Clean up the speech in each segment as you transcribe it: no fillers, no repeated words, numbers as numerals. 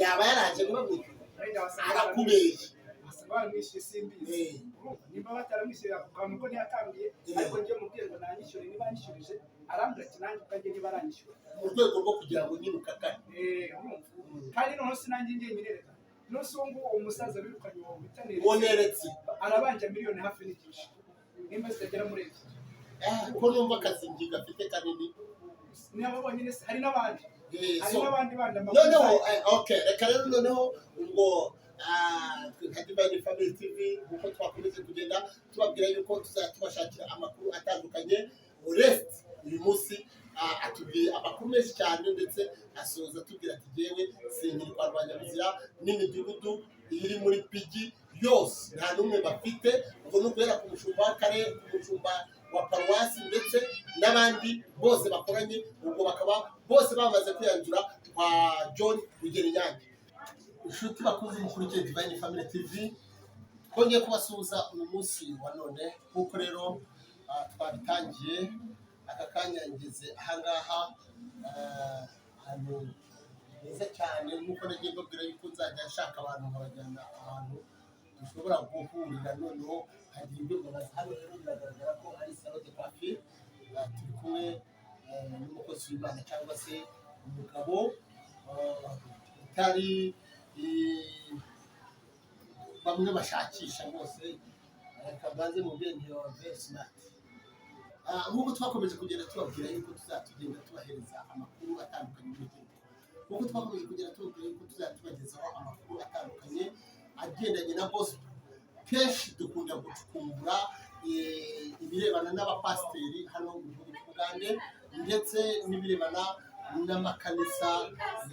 yaba yaraje kubamwishyura arakubeye baramwishyuye simbizi nimba bataramwishyuye akantu ko ntiyatangiye ariko njye mubwiye ngo nanyishyure niba yanyishyurije arambwira ati nanjye ukajye niba aranyishyura mu rwego rwo kugira ngo nyine ukakane kandi noneho sinanjye ngiye nyirereka nose uwo nguwo umusaza birukanye uwo bita Neretse arabanja miliyoni hafi n'igice nimba zitagera muri ebyiri ko numva akazi gafite kanini niba bonyine hari n'abandi bandi noneho okay reka rero noneho ngo Afrimaxtv uko twakomeze kugenda tubabwira yuko tuzatubashakira amakuru atandukanye urest uyu munsi atubwiye amakuru menshi cyane ndetse asoza tubwira ati jewe senyiri kwa Lwanyamuzira n'imidugudu iri muri pigi yose nta numwe bafite ngo n'ukwera ku mushumba w'akarere ku mushumba wa paruwasi ndetse n'abandi bose bakoranye ubwo bakaba bose bamaze kwiyanzura kwa John Rugerenyange. Inshuti bakunze mukurikiye Divine Family TV twongeye kubasuhuza uyu munsi wa none kuko rero twabitangiye aka kanya ngeze ahangaha ahantu heza cyane nk'uko nagiye mbabwira yuko nzajya nshaka abantu nkabajyana ahantu dushobora guhurira noneho hagira ibyo babaza. Hano rero biragaragara ko ari salon de coiffure turi kumwe n'umukozi w'Imana cyangwa se umugabo utari bamwe bashakisha bose kabanze mu bwenge wa very smart. Nk'uko twakomeje kugenda tubabwira yuko tuzatugenda tubahereza amakuru atandukanye y'urubyiruko, nk'uko twakomeje kugenda tubabwira yuko tuzatubagezaho amakuru atandukanye agendanye na gospel. Kenshi dukunda gucukumbura ibirebana n'abapasiteri hano mu gihugu cy'Ubugande ndetse n'ibirebana n'amakanisa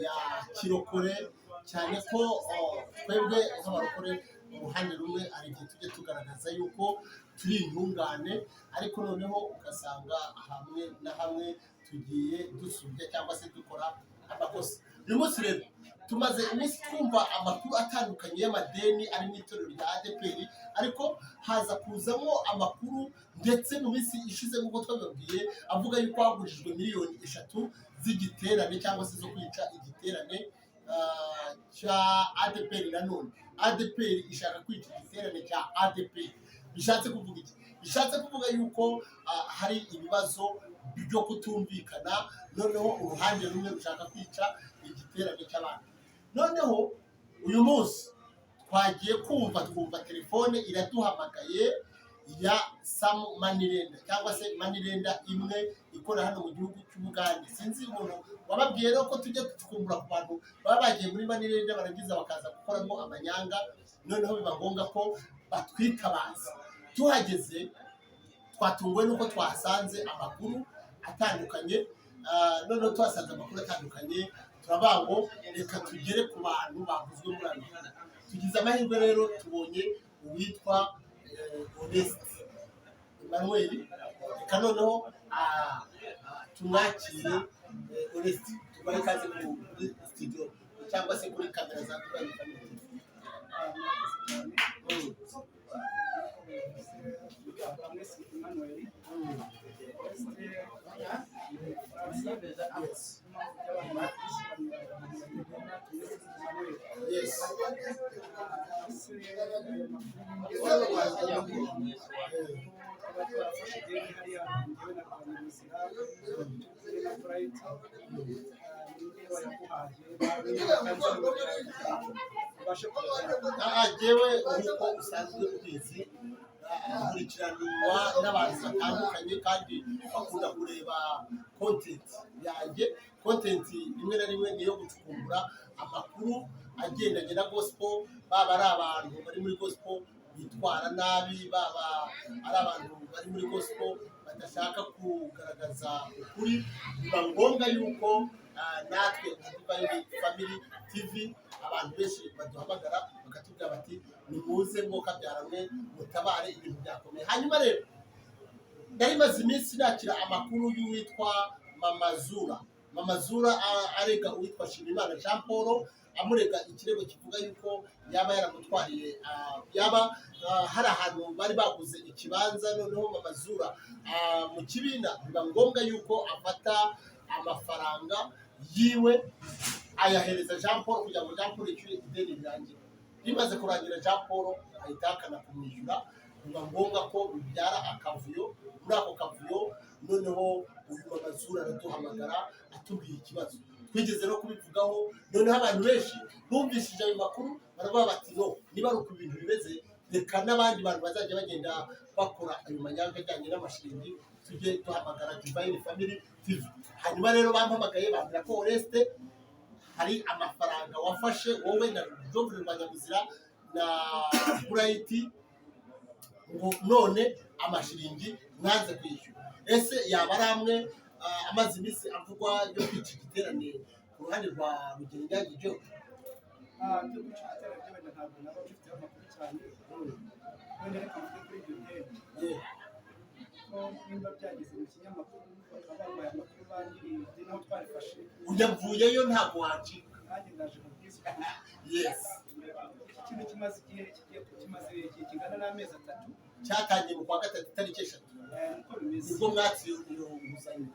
ya kirokore, cyane ko twebwe nk'abarokore mu ruhande rumwe ari igihe tujya tugaragaza yuko turi intungane, ariko noneho ugasanga hamwe na hamwe tugiye dusubya cyangwa se dukora amakosa. Uyu munsi rero tumaze iminsi twumva amakuru atandukanye y'amadeni ari mu itorero rya ADEPR, ariko haza kuzamo amakuru ndetse mu minsi ishize nk'uko twababwiye avuga yuko hagurishijwe miliyoni 3 z'igiterane cyangwa se zo kwica igiterane cya ADEPR. Nanone ADEPR ishaka kwica igiterane cya ADEPR. Bishatse kuvuga iki? Bishatse kuvuga yuko hari ibibazo byo kutumvikana, noneho uruhande rumwe rushaka kwica igiterane cy'abantu. Noneho uyu munsi twagiye twumva telefone iraduhamagaye ya Sam Manirenda cyangwa se Manirenda imwe ikora hano mu gihugu cy'Ubugande. Sinzi umuntu wababwiye rero ko tujya tukumbura ku bantu baba bagiye muri Manirenda barangiza bakaza gukoramo amanyanga, noneho biba ngombwa ko batwitabaza. Tuhageze twatunguwe nuko twasanze amakuru atandukanye, noneho twasanze amakuru atandukanye turabango reka tugere ku bantu bavuzwe muri ano. Tugize amahirwe rero tubonye uwitwa Emmanuel, reka noneho tumwakire tubahe ikaze muri studio cyangwa se kuri kamera za Divine Family TV. Yes. Jewe uko usanzwe ubizi nkurikiranwa n'abantu batandukanye kandi bakunda kureba content yanjye. Content rimwe na rimwe niyo gucukumbura amakuru agendanye na gospel, baba ari abantu bari muri gospel bitwara nabi, baba ari abantu bari muri gospel badashaka kugaragaza ukuri. Biba ngombwa yuko natwe Divine Family TV abantu benshi baduhamagara bakatubwira bati nimuze mwoka byaramwe mutabare ibintu byakomeye. Hanyuma rero nari maze iminsi nakira amakuru y'uwitwa Mamazura arega uwitwa Shimimana Jean Paul, amurega ikirego kivuga yuko yaba yaramutwariye yaba hari ahantu bari baguze ikibanza, noneho Mamazura mu kibina biba ngombwa yuko afata amafaranga yiwe ayahereza Jean Paul kugira ngo Jean Paul yishyure ideni rirangira. Rimaze kurangira Jean Paul ahita ahakana kumwishyura, biba ngombwa ko bibyara akavuyo. Muri ako kavuyo noneho uyu Lwanyamuzira araduhamagara atubwira ikibazo. Twigeze no kubivugaho, noneho abantu benshi bumvishije ayo makuru baravuga bati no, niba ari uko ibintu bimeze reka n'abandi bantu bazajya bagenda bakora ayo manyanga ajyanye n'amashiringi tujye duhamagara Divine Family TV. Hanyuma rero bampamagaye bambwira ko Oreste hari amafaranga wafashe wowe na Lwanyamuzira na Bright ngo none amashiringi mwanze kwishyura. Ese yaba ari amwe amaze iminsi avugwa yo kwica igiterane ku ruhande rwa Rugenyagije? Cyo guca igiterane ntabwo naba bifite amakuru cyane. None reka mvuge kuri ibyo byerekeye ko nimba byageze mu kinyamakuru bakaba bambaye amakuru bangiriye naho twarifashe. Uyavuyeyo ntabwo wacika. Nanjye ndaje mu bwiza. Yes. Ikintu kimaze igihe kimaze kingana n'amezi 3. Cyatangiye mu kwa gatatu itariki 3. Uko bimeze. Nibwo mwatsi iyo nguzanyo.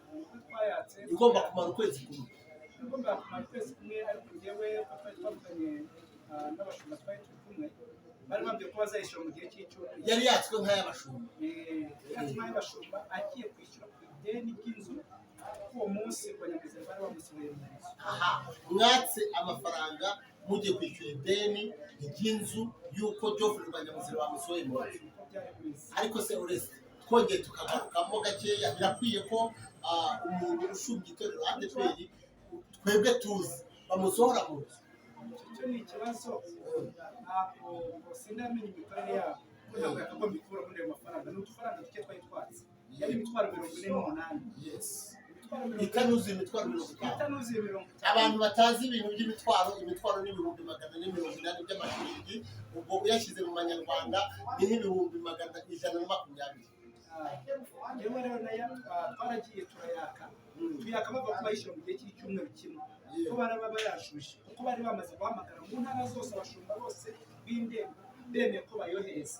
Twayatse. Igomba kumara ukwezi kumwe. Igomba kumara ukwezi kumwe, ariko njyewe twari twavuganye n'abashumba twari turi kumwe. Bari bambwiye ko bazayishyura mu gihe cy'icyumweru. Yari yatswe nk'ay'abashumba. Nk'ay'abashumba agiye kwishyura ku ideni ry'inzu uwo munsi Lwanyamuzira bari bamusohoye mu nzu. Aha, mwatse amafaranga mugiye kwishyura ideni ry'inzu y'uko Lwanyamuzira bamusohoye mu nzu. Ariko se Oreste twongeye tukagarukamo gakeya, birakwiye ko umuntu ushinzwe itorero ADEPR twebwe tuzi bamusohora mu nzu. Icyo ni ikibazo. Ntabwo sindamenya imikorere yabo, ntabwo yakagombye gukura muri ayo mafaranga. Ni udufaranga duke twari twatse, yari imitwaro 48. Yes. Itanuzuye imitwaro 50. Itanuzuye 50. Abantu batazi ibintu by'imitwaro, imitwaro n'ibihumbi 480 by'amashiringi, ubwo uyashyize mu manyarwanda ni nk'ibihumbi 120. Yewe rero nayo twaragiye turayaka bavuga ko bayishyura mu gihe cy'icyumweru kimwe, ko baraba bayashuje, kuko bari bamaze guhamagara mu ntara zose abashumba bose b'indembe bemeye ko bayohereza.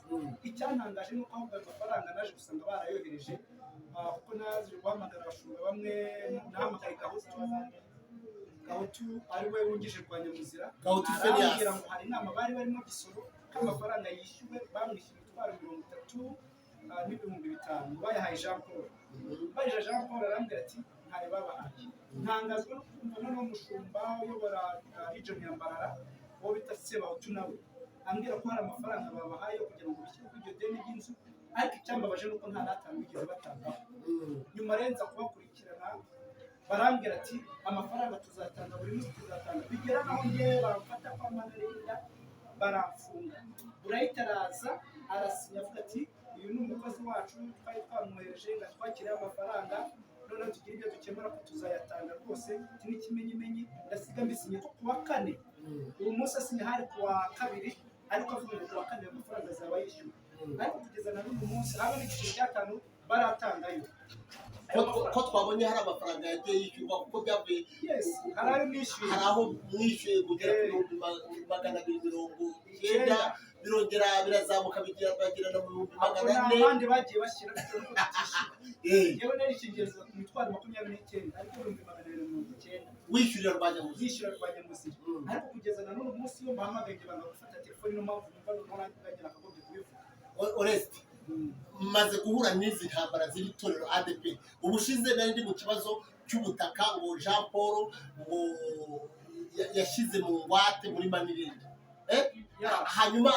Icyantangaje ni uko ahubwo ayo mafaranga naje gusanga barayohereje, kuko naje guhamagara abashumba bamwe, nahamagaye Gahutu ari we wungije Lwanyamuzira, arambwira ngo hari inama bari barimo Gisoro ko amafaranga yishyuwe bamwishyuye imitwaro 30 n'ibihumbi 5 bayahaye Jean Paul. Baje Jean Paul arambwira ati ntayo babahaye. Ntangazwa no kumva noneho umushumba uyobora region ya Mbarara wo bita Sebahutu nawe ambwira ko hari amafaranga babahaye kugira ngo bishyure kuri iryo deni ry'inzu, ariko icyambabaje nuko nta natanga bigeze batanga. Nyuma renza kubakurikirana barambwira ati amafaranga tuzatanga buri munsi, tuzatanga. Bigera naho ngewe baramfata kwa Manarenda baramfunga. Burahita araza arasinya avuga ati uyu ni umukozi wacu twari twamwohereje ngo twakire amafaranga, noneho tugira ibyo dukemura ko tuzayatanga rwose. Iki ni ikimenyimenyi, ndasiga mbisinye ko kuwa 4. Uwo munsi asinya hari kuwa 2, ariko avuga ngo kuwa 4 amafaranga azaba yishyuwe. Ariko kugeza na n'uyu munsi haba n'igice cya 5 baratangayo. Ko twabonye hari amafaranga yagiye yishyurwa kuko byavuye. Yes, hari ayo nishyuye. Hari aho mwishyuye kugera ku 290, birongera birazamuka bagira na 400. Abandi bagiye bashyira yewe nari kigeze ku mitwaro 29, ariko 290 wishyurira Lwanyamuzira. Ariko kugeza na n'uyu munsi yo bahamagaye banga gufata telefone no mpamvu numva n'urangira akagombye kubivuga. Oreste maze guhura n'izi ntambara z'itorero ADEPR. Ubushize nari ndi mu kibazo cy'ubutaka ngo Jean Paul ngo yashyize mu ngwate muri Manirenda. Hanyuma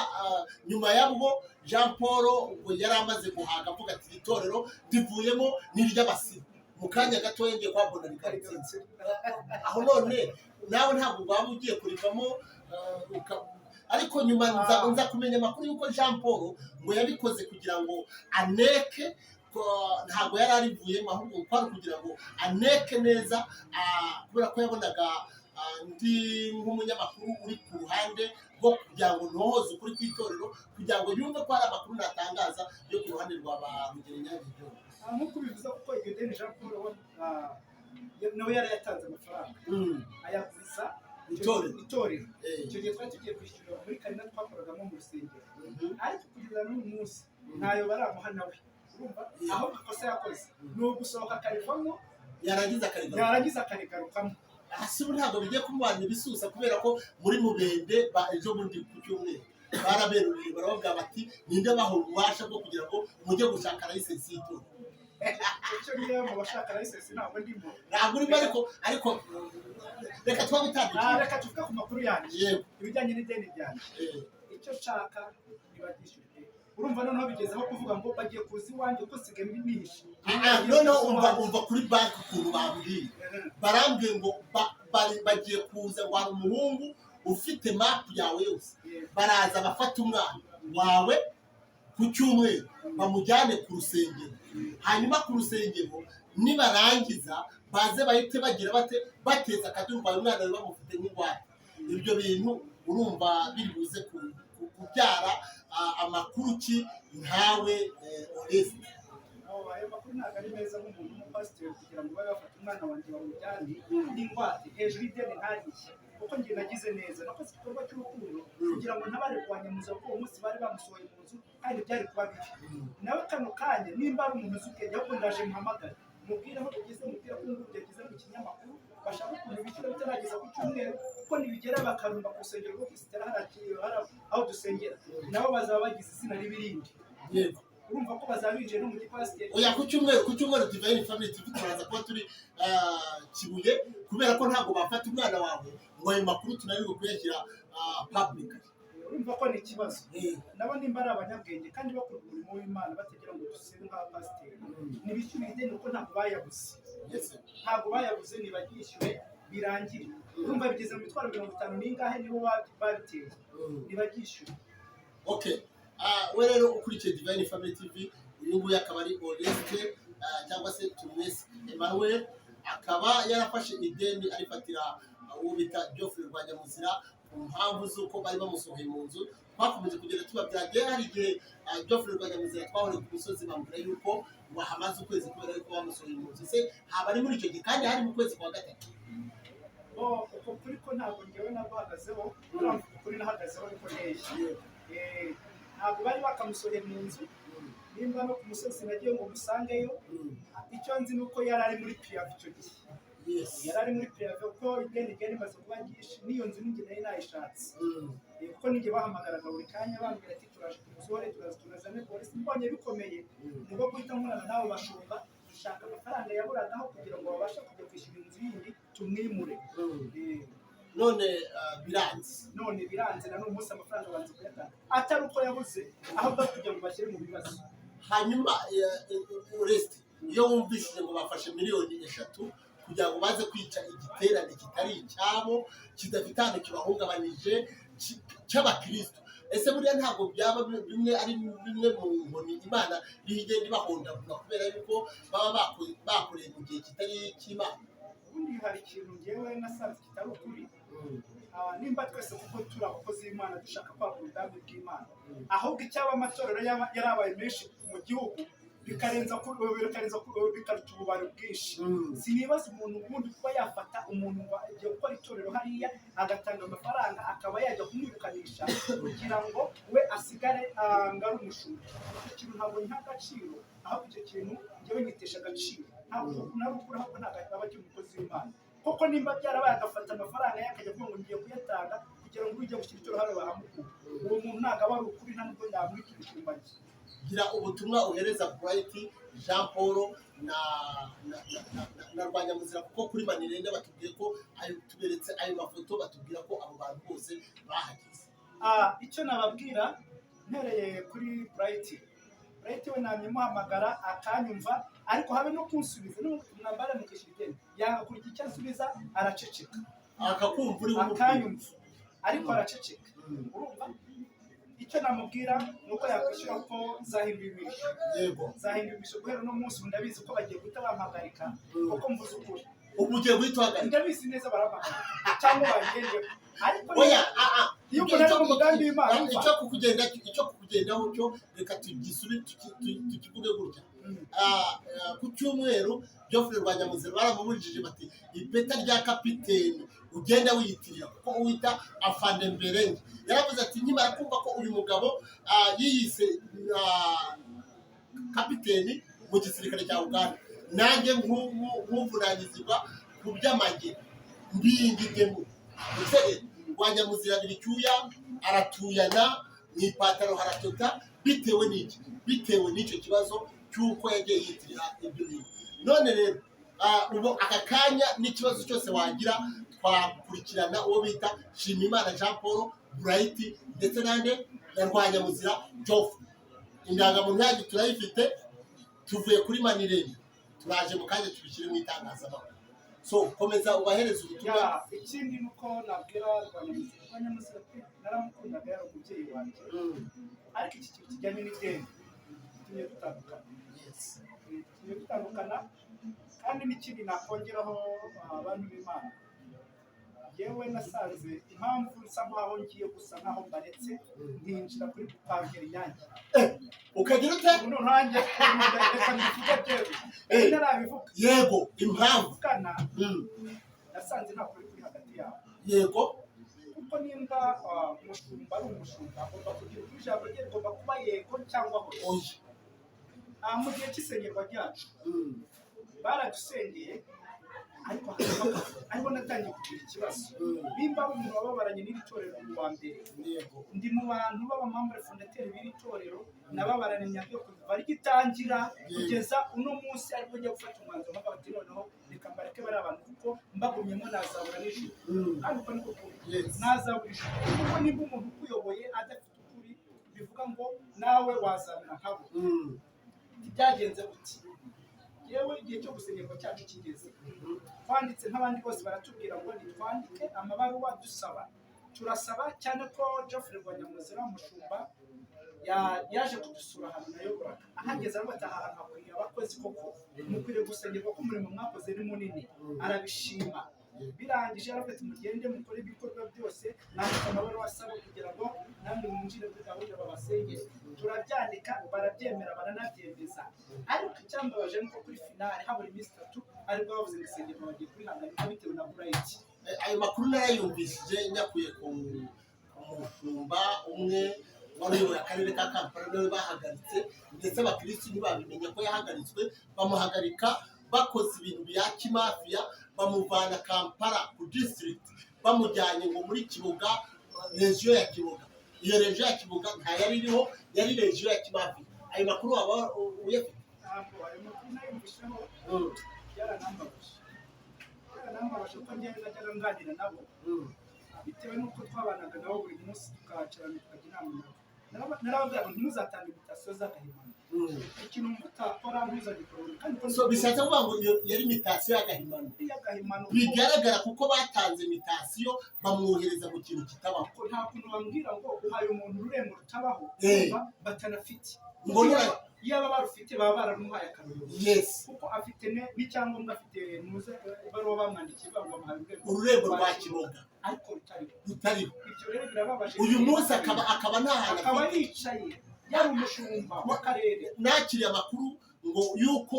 nyuma yabwo Jean Paul ngo yari amaze guhaga avuga ati itorero rivuyemo n'iry'abasibe. Mu kanya gato yengeye kwabona rikaritsinze. Aho none nawe ntabwo waba ugiye kurivamo, ariko nyuma nza kumenya amakuru yuko Jean Paul ngo yabikoze kugira ngo aneke, ntabwo yari arivuyemo, ahubwo kwari kugira ngo aneke neza, kubera ko yabonaga ndi nk'umunyamakuru uri ku ruhande rwo kugira ngo ntohoze ukuri kw'itorero, kugira ngo yumve ko hari amakuru natangaza yo ku ruhande rwa ba Rugenyagije. Nk'uko bivuze kuko iryo deni Jean Paul nawe yari yatanze amafaranga ayaguriza itorero. Icyo gihe twari tugiye kwishyura muri Karina twakoragamo mu rusengero, ariko kugeza n'uyu munsi ntayo baramuha nawe. Urumva aho ikosa yakoze ni ugusohoka akarivamo, yarangiza akarigarukamo. hasi ntabwo bigiye kumubanira ibisusa kubera ko muri mubende ejo bundi ku cyumweru baraberuriye baravuga bati ninde baho ububasha bwo kugira ngo mujye gushaka license y'ito icyo niyo mu bashaka license ntabwo ndimo ariko reka twabitandukanye reka tuvuge ku makuru yanjye ibijyanye n'ideni ryanjye icyo nshaka nibagishyure urumva noneho bigezeho kuvuga ngo bagiye kuza iwanjye uko sigaye mbinisha noneho umva kuri banki ukuntu bambwiye barambwiye ngo bagiye kuza ngo hari umuhungu ufite mapu yawe yose baraza bafata umwana wawe ku cyumweru bamujyane ku rusengero hanyuma ku rusengero nibarangiza baze bahite bagira bateza akadumba umwana we bamufite nk'ingwate ibyo bintu urumva biri buze kubyara amakuru ki ntawe oreste ayo makuru ntabwo ari meza nk'umuntu w'umupasiteri kugira ngo babe bafata umwana wanjye bamujyane n'ingwate hejuru y'ideni ntarishe kuko njye nagize neza nakoze igikorwa cy'urukundo kugira ngo ntabare Lwanyamuzira ko uwo munsi bari bamusohoye mu nzu kandi byari kuba bibi nawe kano kanya nimba ari umuntu uzi ubwenge ahubwo ndaje muhamagare mubwire aho ugeze mubwire ko ngubu byageze mu kinyamakuru bashaka ukuntu bishyura bitarageza ku cyumweru kuko nibigera bakarumba ku rusengero rwo kisitera aho dusengera nabo bazaba bagize izina ribirindi yego urumva ko bazabinjiye no mu gipasiteri oya ku cyumweru Divine Family TV turaza kuba turi Kibuye kubera ko ntabwo bafata umwana wawe ngo ayo makuru tunanirwe kuyashyira public urumva ko ni ikibazo nabo nimba ari abanyabwenge kandi bakora umurimo w'Imana bategera ngo dusebe nk'abapasiteri ntibishyure ideni kuko ntabwo bayabuze nibagishyure birangire urumva bigeze mu mitwaro 50 n'ingahe nibo babiteye nibagishyure okay we rero ukurikiye Divine Family TV uyu nguyu akaba ari Oreste cyangwa se Tumwese Emmanuel akaba yarafashe ideni arifatira uwo bita Geoffrey Lwanyamuzira ku mpamvu z'uko bari bamusohoye mu nzu twakomeje kugenda tubabwira hari igihe Geoffrey Lwanyamuzira twahore ku musozi bamubwira yuko wahamaze ukwezi kubera yuko bamusohoye mu nzu se haba ari muri icyo gihe kandi hari mu kwezi kwa gatatu uko kuri ko ntabwo ngewe naguhagazeho kuri nahagazeho ariko neza ntabwo bari bakamusohoye mu nzu nimba no ku musozi nagiye ngo musangeyo icyo nzi nuko yari ari muri piyave icyo gihe yari ari muri piyave kuko ideni ryari rimaze kuba ryinshi n'iyo nzu n'inge nari nayishatse kuko nige bahamagaraga buri kanya bambwira ati turaje tumusohore turazane polisi mbonye bikomeye nibwo guhita nkorana nabo bashumba dushaka amafaranga yaburagaho kugira ngo babashe kujya kwishyura inzu yindi tumwimure none biranze na n'umunsi amafaranga banze kuyatanga atari uko yabuze ahubwo kugira ngo bashyire mu bibazo hanyuma Oreste iyo wumvishije ngo bafashe miliyoni 3 kugira ngo baze kwica igiterane kitari icyabo kidafite ahantu kibahungabanije cy'abakristo ese buriya ntabwo byaba bimwe ari bimwe mu nkoni Imana rigenda ibahondagura kubera yuko baba bakoreye mu gihe kitari cy'Imana ubundi hari ikintu ngewe nasanze kitari ukuri nimba twese kuko turi abakozi b'Imana dushaka kwagura ubwami bw'Imana ahubwo icyaba amatorero yarabaye menshi mu gihugu bikaruta ububari bwinshi sinibaza umuntu ubundi kuba yafata umuntu agiye gukora itorero hariya agatanga amafaranga akaba yajya kumwirukanisha kugira ngo we asigare ngari umushumba icyo kintu ntabwo nta gaciro ahubwo icyo kintu ngewe nyitesha agaciro ntabwo narukura ahubwo ntabwo aba ari umukozi w'Imana kuko nimba byarabaye agafata amafaranga yakajya avuga ngo ngiye kuyatanga kugira ngo ujye gushyira itorero hano bahamukura uwo muntu ntabwo aba ari ukuri nta nubwo yamwitura icyumba cye gira ubutumwa uhereza Bright Jean Paul na Lwanyamuzira kuko kuri Manirende batubwiye ko tuberetse ayo mafoto batubwira ko abo bantu bose bahageze icyo nababwira ntereye kuri Bright we namyemuhamagara akanyumva ariko habe no kunsubiza n'umwambara mu kishigeni yakurikiye icyo ansubiza araceceka akakumva uri akanyumva ariko araceceka urumva icyo namubwira nuko yakwishyura ko zahinduye imisho guhera no munsi ndabizi ko bagiye guhita bampagarika kuko mvuze ukuri ubu ugiye guhita uhagarika ndabizi neza barampagarika cyangwa bagendeye ariko iyo umuntu umugambi w'Imana icyo kukugendaho cyo reka tukivuge gutya ku cyumweru Geoffrey Lwanyamuzira baramubujije bati ipeta rya kapiteni ugenda wiyitirira kuko wita afande mberenge yaravuze ati nkimara kumva ko uyu mugabo yiyise kapiteni mu gisirikare cya Uganda nanjye nk'uvunanyizirwa ku by'amage mbingigemo Lwanyamuzira icyuya aratuyana mu ipataro haratota bitewe n'icyo kibazo cy'uko yagiye yitirira ibyo bintu. None rero ubu aka kanya n'ikibazo cyose wagira twakurikirana uwo bita Shimimana Jean Paul Bright ndetse nande na Lwanyamuzira Joff. Indangamuntu yacu turayifite, tuvuye kuri Manireni, turaje mu kanya tubishyire mu itangazamakuru. So komeza ubahereza ubutumwa. Ikindi nuko nabwira Lwanyamuzira naramukundaga yari umubyeyi wanjye, ariko iki kintu kijyanye n'ideni tumye dutandukana. Kandi n'ikindi nakongeraho abantu b'Imana, yewe nasanze impamvu nsa nkaho ngiye gusa nkaho mbaretse nkinjira kuri Pastor Inyange. Ukagira ute? Uno nanjye reka mbivuge byewe narabivuga. Yego, impamvu kana nasanze nta kuri hagati yabo. Yego, kuko nimba umushumba ari umushumba agomba kugira ijambo rye, rigomba kuba yego cyangwa oya. Mu gihe cy'isengerwa ryacu baradusengeye, ariko natangiye kugira ikibazo. Nimba umuntu wababaranye n'iri torero mu wa mbere, ndi mu bantu b'abamambure fondateri b'iri torero, nababaranye nyabyo kuva rigitangira kugeza uno munsi, ariko njya gufata umwanzuro nk'abati noneho reka mbareke bari abantu, kuko mbagumyemo nazabura n'ijuru. Ariko niko nazabura ijuru, kuko nimba umuntu ukuyoboye adafite ukuri, bivuga ngo nawe wazamera nkabo. Byagenze uti yewe igihe cyo gusengerwa cyacu kigeze, twanditse nk'abandi bose baratubwira ngo nitwandike amabaruwa dusaba. Turasaba cyane ko Geoffrey Lwanyamuzira umushumba yaje kudusura ahantu nayoboraga, ahageze bataha ahantu hakwiye abakozi, koko mukwiriye gusengerwa ko umurimo mwakoze ni munini. Arabishima, birangije arafite mugende mukore ibikorwa byose, nandika amabaruwa asaba kugira ngo namwe mwinjire muri gahunda babasengere. Turabyandika, barabyemera, baranabyemeza. Ariko icyambabaje nuko kuri finale habura iminsi 3 ariko bavuze gusengerwa bagiye kwihanganira bitewe na Bright. Ayo makuru narayumvishije nyakuye ku mushumba umwe wayoboye akarere ka Kampala nawe bahagaritse, ndetse abakristo ntibabimenya ko yahagaritswe. Bamuhagarika bakoze ibintu bya kimafiya, bamuvana Kampala ku district bamujyanye ngo muri Kibuga, region ya Kibuga. Iyo region ya Kibuga nta yari iriho, yari region ya kimafiya. Ayo makuru waba uyafite? Ayo makuru nayumvisheho yaranambabaje ko njyewe najyaga nganira nabo, bitewe n'uko twabanaga nabo buri munsi tukacarana tukagira inama. Narababwira ngo ntimuzatange imitasiyo z'agahimano, ikintu mutakora ntuzagikora. Kandi bishatse kuvuga ngo yari imitasiyo y'agahimano. Bigaragara kuko batanze imitasiyo bamwohereza mu kintu kitabaho. Nta kuntu bambwira ngo uhaye umuntu ururembo rutabaho batanafite. Yaba barufite baba barumuhaye akaruriro. Yes. Kuko afite n'icyangombwa, afite nuze baruwa bamwandikiye bavuga amahaye ururembo rwa Kiboga, ariko rutariho. Ibyo rero birababaje. Uyu munsi akaba nta hantu, akaba yicaye yari umushumba w'akarere. Nakiriye amakuru ngo yuko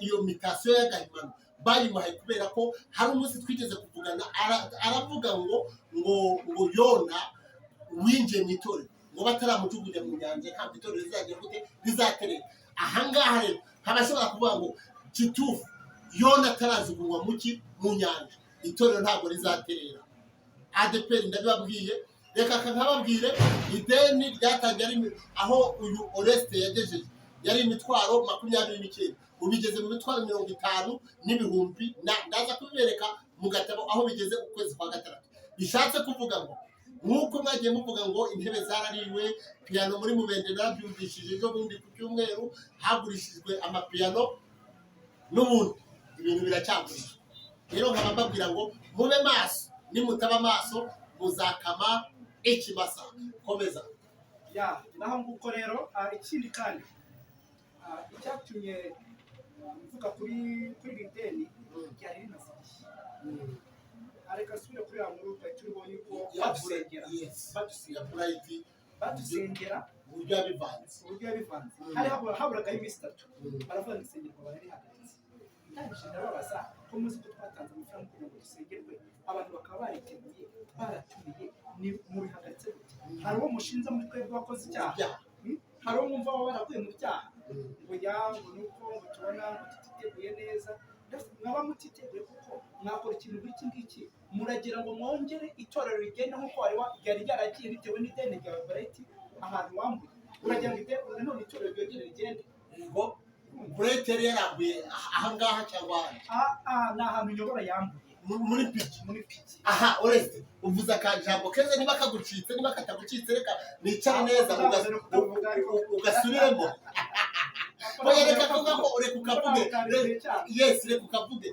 iyo mitasiyo y'agahimano bayimuhaye kubera ko hari umunsi twigeze kuvugana, aravuga ngo Yona winjiye mu itorero, ngo bataramujugunya mu nyanja kandi itorero rizagera gute rizaterera. Ahangaha rero habashobora kuvuga ngo kitufu Yona atarajugunywa mu nyanja, itorero ntabwo rizaterera. ADEPR ndabibabwiye, reka nkababwire ideni ryatangiye aho uyu Oreste yagejeje yari imitwaro 29, ubigeze mu mitwaro 50,000 ndaza kubibereka mu gatabo aho bigeze ukwezi kwa gatandatu. Bishatse kuvuga ngo nk'uko mwagiye muvuga ngo intebe zarariwe, piano muri Mubende narabyumvishije ejo bundi ku cyumweru hagurishijwe amapiyano, n'ubundi ibintu biracyagurishwa. Rero nkaba mbabwira ngo mube maso, nimutaba maso muzakama ikimasa. Komeza. Naho nguko rero ikindi kandi icyatumye mvuga kuri ideni ryari rimaze areka sura kuri amuru turiho yuko badusengera uburyo yabivanze hari haburaga iminsi 3 baravuga gusengerwa bari hagati. Ndabishaka babaza ko muzi ko twatanze amafaranga kugira ngo dusengerwe, abantu bakaba bariteguye baratumiye ni muri hagati. Hari uwo mushinza muri twebwe wakoze icyaha, hari uwo mwumva baraguye mu byaha ngo yango nuko tubona tutiteguye neza. Mwaba mutiteguye kuko mwakora ikintu nk'iki muragira ngo mwongere itorero rigenda nk'uko ryari ryaragiye bitewe n'ideni rya Bright ahantu wambuye uragira ngo none itorero ryongere rigende ngo Bright yari yarambuye ahangaha cyangwa ni ahantu nyobora yambuye muri piki aha uretse uvuza akajambo keza niba kagucitse niba katagucitse reka nicare neza ugasubiremo reka kuvuga ko ureka ukavuge yes reka ukavuge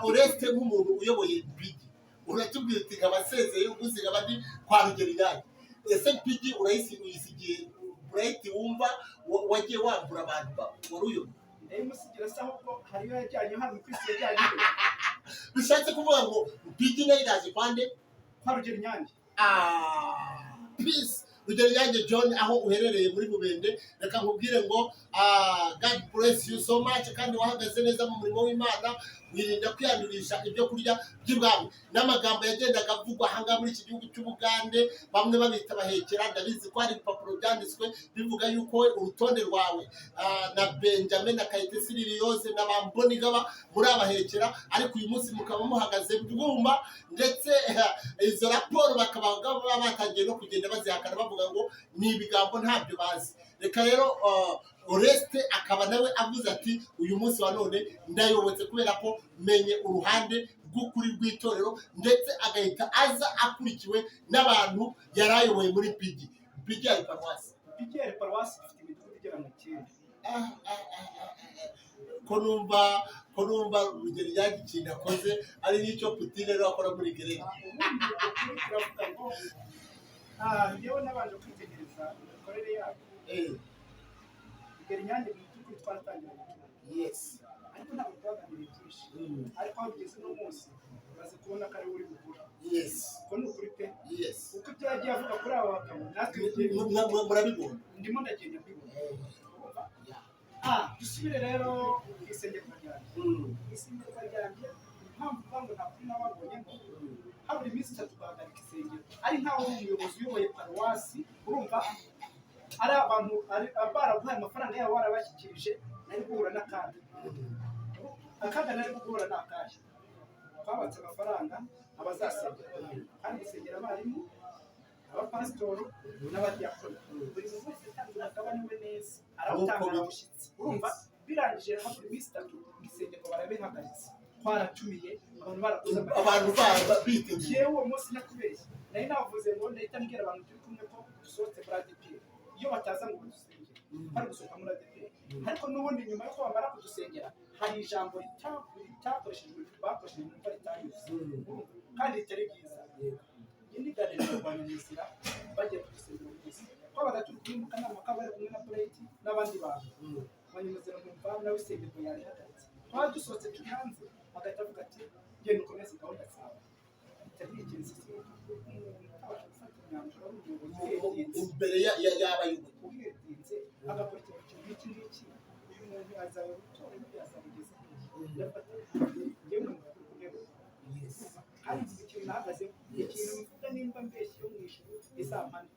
uretse nk'umuntu uyoboye piki uratubwira uti nkabasezeye uguziga abandi kwa Rugeriryange ese piki uyisigiye Bright wumva wagiye wambura abantu wari uyoboye musigira se ahubwo hariyo yajyanye hano kwisi yajyanye bishatse kuvuga ngo piki nayo iraje kwande kwa Rugeriryange peace Rugeriryange John aho uherereye muri Bubende reka nkubwire ngo God bless you so much kandi wahagaze neza mu murimo w'Imana wirinda kwiyandurisha ibyo kurya by'ibwami n'amagambo yagendaga avugwa hanga muri iki gihugu cy'Ubugande bamwe babita bahekera ndabizi ko ari papuro byanditswe bivuga yuko urutonde rwawe na Benjamin na Kayitesi Liliose na Bambonigaba muri abahekera ariko uyu munsi mukaba muhagaze bwuma ndetse izo raporo bakaba batangiye no kugenda bazihakana bavuga ngo ni ibigambo ntabyo bazi reka rero Oreste akaba nawe avuze ati uyu munsi wa none ndayobotse kubera ko menye uruhande rw'ukuri rw'itorero ndetse agahita aza akurikiwe n'abantu yarayoboye muri pigi ya paruwasi ifite imidugudu igera mu 9 ko numva Rugeriryange ikintu akoze ari n'icyo Putin rero akora muri gereza yewe n'abanje kwitegereza imikorere yabo Rugeriryange by'ukuri twaratangira yes ariko ntabwo twaganiriye byinshi ariko aho bigeze no munsi baze kubona ko ari uri gukura yes ko ni ukuri pe yes uko byagiye avuga kuri aba bagabo natwe murabibona ndimo ndagenda mbibona dusubire rero isengerwa ryanjye isengerwa ryanjye impamvu ngo ntabwo nababonyemo habura iminsi 3 twahagarika isengero ari nkaho umuyobozi uyoboye paruwasi urumva ari abantu baraguhaye amafaranga yabo warabashyikirije nari guhura n'akaga nari guhura n'akaje twabatse amafaranga abazasengera kandi gusengera abarimu abapasitoro n'abadiyakoni buri wese atanga agabaniwe neza arawutanga abushyitsi urumva birangije habura iminsi 3 isengero barabihagaritse twaratumiye abantu biteguye yewe uwo munsi nakubeshye nari navuze ngo ndahita mbwira abantu turi kumwe ko dusohotse muri ADEPR iyo bataza ngo dusengere bari gusohoka muri ADEPR ariko n'ubundi nyuma yuko bamara kudusengera hari ijambo ritakoreshejwe bakoresheje mu ritanyuze kandi ritari byiza indi ganiro Lwanyamuzira bagiye kudusengera umunsi twabaga turi mu kanama k'abari kumwe na Bright n'abandi bantu Lwanyamuzira mu mvano nawe isengerwa yari hagaritse twaba dusohotse turi hanze agahita avuga ati genda ukomeze gahunda zawe bitari ikintu imbere y'abayobozi uhirinze agakora ikintu nk'iki ngiki uyu muntu azaba gutora yazabigeza yewe kandi ikintu nahagaze ikintu mvuga nimba mbeshye yo mu ijuru izampane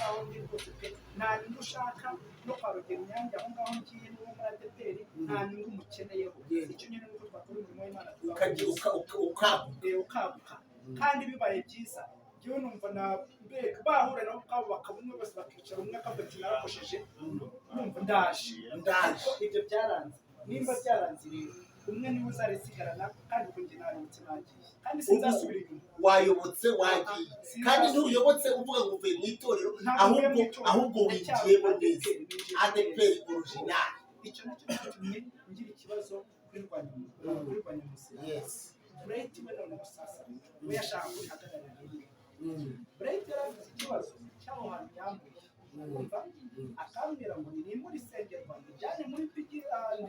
aho ndi rwose pe nta nyungu ushaka no kwa Rugeriryange aho ngaho ngiye no muri ADEPR nta nyungu umukeneyeho icyo nyine nuko twakora umurimo w'Imana ukaguka kandi bibaye byiza yewe numva na bahura nabo kabo bakabumwe bose bakicara umwe akavuga ati narakosheje numva ndaje ibyo byaranze nimba byaranze rero umwe niwe uzaresigarana kandi ubwo njye narayobotse nagiye kandi sinzasubira inyuma wayobotse wagiye kandi ntuyobotse uvuga ngo uvuye mu itorero ahubwo wigiyemo neza ADEPR original icyo nacyo cyatumye ngira ikibazo kuri Lwanyamuzira yes Bright we none musasa we yashaka kurihagararira Bright yaragize ikibazo cy'aho hantu yambuye umva akambwira ngo ni muri isengerwa njyane muri pigi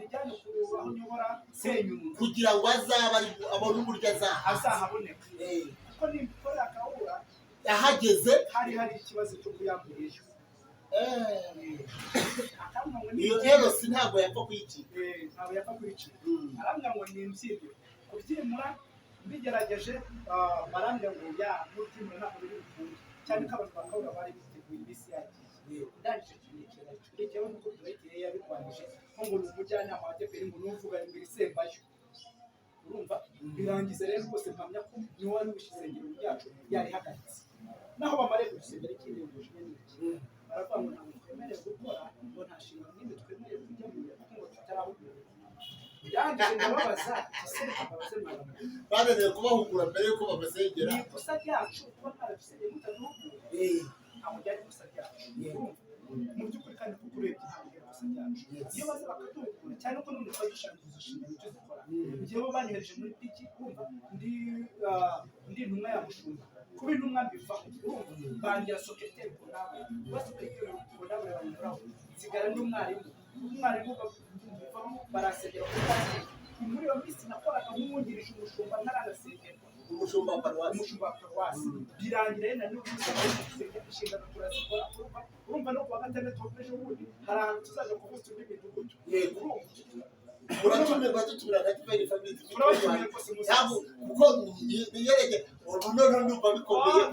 njyane kurubaho nyobora senyungu kugira ngo abone uburyo azahaboneka kuko nimbikora akahura yahageze hari ikibazo cyo kuyamburisha iyo erosi ntabwo yapfa kuyicika arambwira ngo ni imbyibyo kubyimura mbigerageje barambwira ngo mubyimura ntabwo biri bukunde cyane ko abantu bakabura bari biteguye iminsi yagiye ndangije kirekera nuko Bright yabirwanije ngo ni umujyanama wa ADEPR ngo nuvuga imbere isembayo urumva birangiza rero rwose mpamya ko niwe wari wishe isengero ryacu yarihagaritse naho bamare gusengera ikindi bujuje n'iki baravuga ngo ntabwo twemerewe gukora ngo nta nshingano n'imwe twemerewe kujya mu biro kuko tutarahugura birangije ndababaza ese babaze mwana bananiwe kubahugura mbere yuko babasengera ni ikosa ryacu kuba twarabisengeye mutaduhugura ntabwo byari ikosa ryacu mu by'ukuri kandi kuko urebye ntabwo byari ikosa ryacu iyo baza bakaduhugura cyane ko n'ubundi twari dushaka kuzishimira icyo zikora igihe bo banyohereje muri piki kumva ndi intumwa ya mushumba kuba intumwa mbivaho bangira soketeri ku nawe basoketeri ku nawe banyuraho nsigara ndi umwarimu barasengera kuko muri iyo minsi nakoraga nk'umwungirije umushumba ntaranasengerwa umushumba wa paruwasi birangira rero na n'ubu inshingano turazikora urumva no kuwa gatandatu w'ejo bundi hari ahantu tuzaja kuvuza undi midugudu yego uratumirwa dutumira Divine Family TV kuko niyereke urunono ndumva bikomeye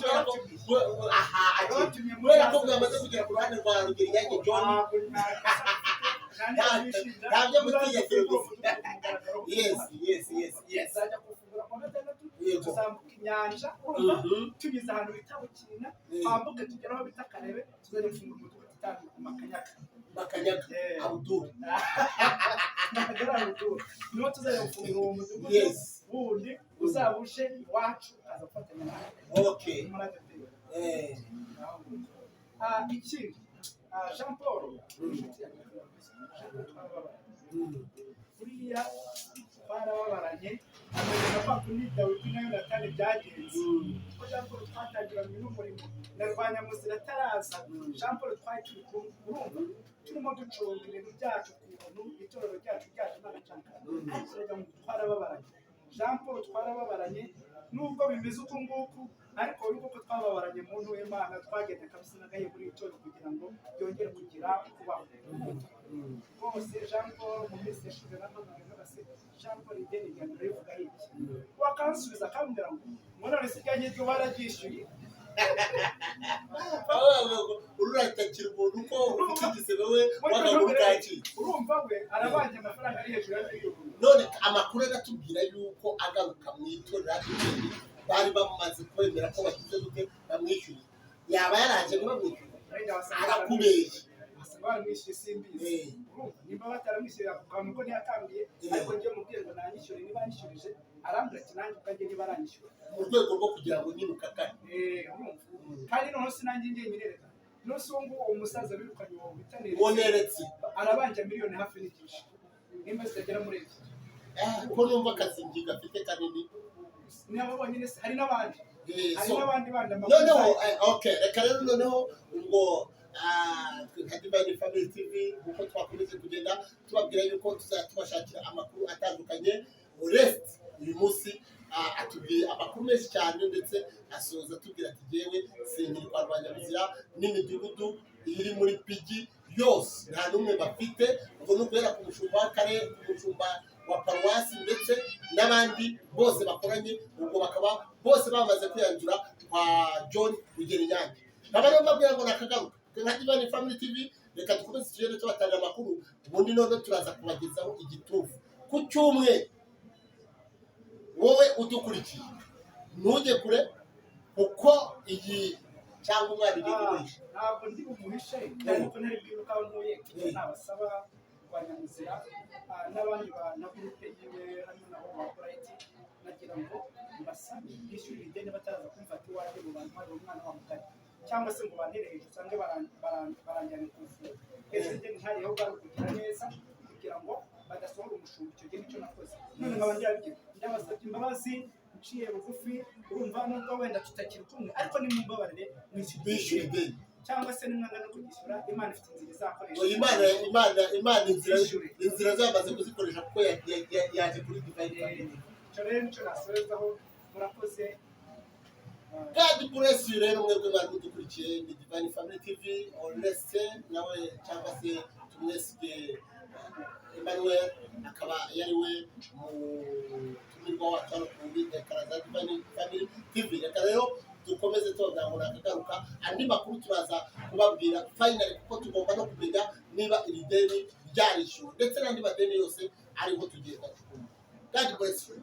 kubera ko mwamaze kugera ku ruhande rwa Rugeringage John ntabyo mutiye yes zajya kufungura kwa gatandatu tuzamuka inyanja tugeze ahantu bita Bukina twambuke tugera aho bita Karebe tuzajya gufungura umudugudu utanu ku Makanyaga Abdul niho tuzajya gufungura uwo mudugudu wundi uzabushe iwacu aza gufatanya nawe ikindi Jean Paul buriya twarababaranye amenya kwa kundi Dawidi na Yonatani byagenze kuko Jean Paul twatangiranye n'umurimo na Lwanyamuzira ataraza Jean Paul twari turi urumva turimo ducunga ibintu byacu ku buntu itorero ryacu n'agacaka twarababaranye Jean Paul twarababaranye nubwo bimeze uko nguku ariko uriko ko twababaranye muntu w'Imana twagenda kabisa nagaye muri itorero kugira ngo byongere kugira kubaho bose Jean Paul mu minsi yashize n'abase Jean Paul ideni rya mbere rivuga iki wakansubiza akambwira ngo none sikanye ryo baragishyuye uratakira umuntu ko ufite wewe wagabukaki urumva we arabanje amafaranga ari hejuru y'ibyo none amakuru agatubwira yuko agaruka mu itorero bari bamaze kwemera ko bakize gute bamwishyuye yaba yaraje ntibamwishyuye arakubeshya baramwishyuye simbizi nimba bataramwishyuye akantu ko ntiyatangiye ariko njye mubwiye ngo nanyishyure niba yanyishyurije arambwira ati nanjye ubwanjye niba aranyishyura mu rwego rwo kugira ngo nyine ukakane kandi noneho sinanjye njyenyine reka nose uwo nguwo umusaza birukanye uwo bita Neretse arabanje miliyoni hafi n'igice nimba zitagera muri ebyiri ko numva akazingi gafite kanini niba bonyine hari n'abandi bandi noneho reka rero noneho ngo nka Divine Family TV uko twakomeze kugenda tubabwira yuko tuzatubashakira amakuru atandukanye rest uyu munsi atubwiye amakuru menshi cyane ndetse asoza atubwira ati jewe senkiri kwa Lwanyamuzira n'imidugudu iri muri pigi yose nta n'umwe bafite ngo n'uguhera ku mushumba w'akarere ku mushumba wa paruwasi ndetse n'abandi bose bakoranye ubwo bakaba bose bamaze kwiyanzura kwa John Rugeringage nkaba rero mbabwira ngo nakagaruka nka Divine Family TV reka dukomeze tugende tubatanga amakuru ubundi none turaza kubagezaho igitufu ku cyumweru wowe udukurikiye ntujye kure kuko iyi cyangwa umwana igiye kugurisha ntabwo ndi bumuhishe ariko ntari bwiruka ntuye nabasaba Lwanyamuzira n'abandi na gurupe yiwe hano nabo bakora iki nagira ngo mbasabe bishyure ideni bataza kumfata iwanjye mu bantu hari umwana wa mugari cyangwa se ngo bantere hejuru usange baranjyana ku ivuriro hejuru ideni ntariho bwari kugira neza kugira ngo badasohora umushumba icyo gihe nicyo nakoze none nkaba ndabasabye imbabazi nciye bugufi urumva nubwo wenda tutakiri kumwe ariko nimumbabarire bishyure ideni cyangwa se nimwanga no kugishyura Imana ifite inzira izakoresha Imana inzira zamaze kuzikoresha kuko yaje kuri Divine Family icyo rero nicyo nasorezaho murakoze God bless you rero mwebwe bari mudukurikiye ni Divine Family TV Oreste nawe cyangwa se tumwesike Emmanuel akaba yariwe mu tumirwa wa cyangwa ku bindi karaza Divine Family TV reka rero dukomeze tubaga ngo nakagaruka andi makuru turaza kubabwira finally kuko tugomba no kumenya niba iri deni ryarishyuwe ndetse n'andi madeni yose ariho tugenda. God bless you.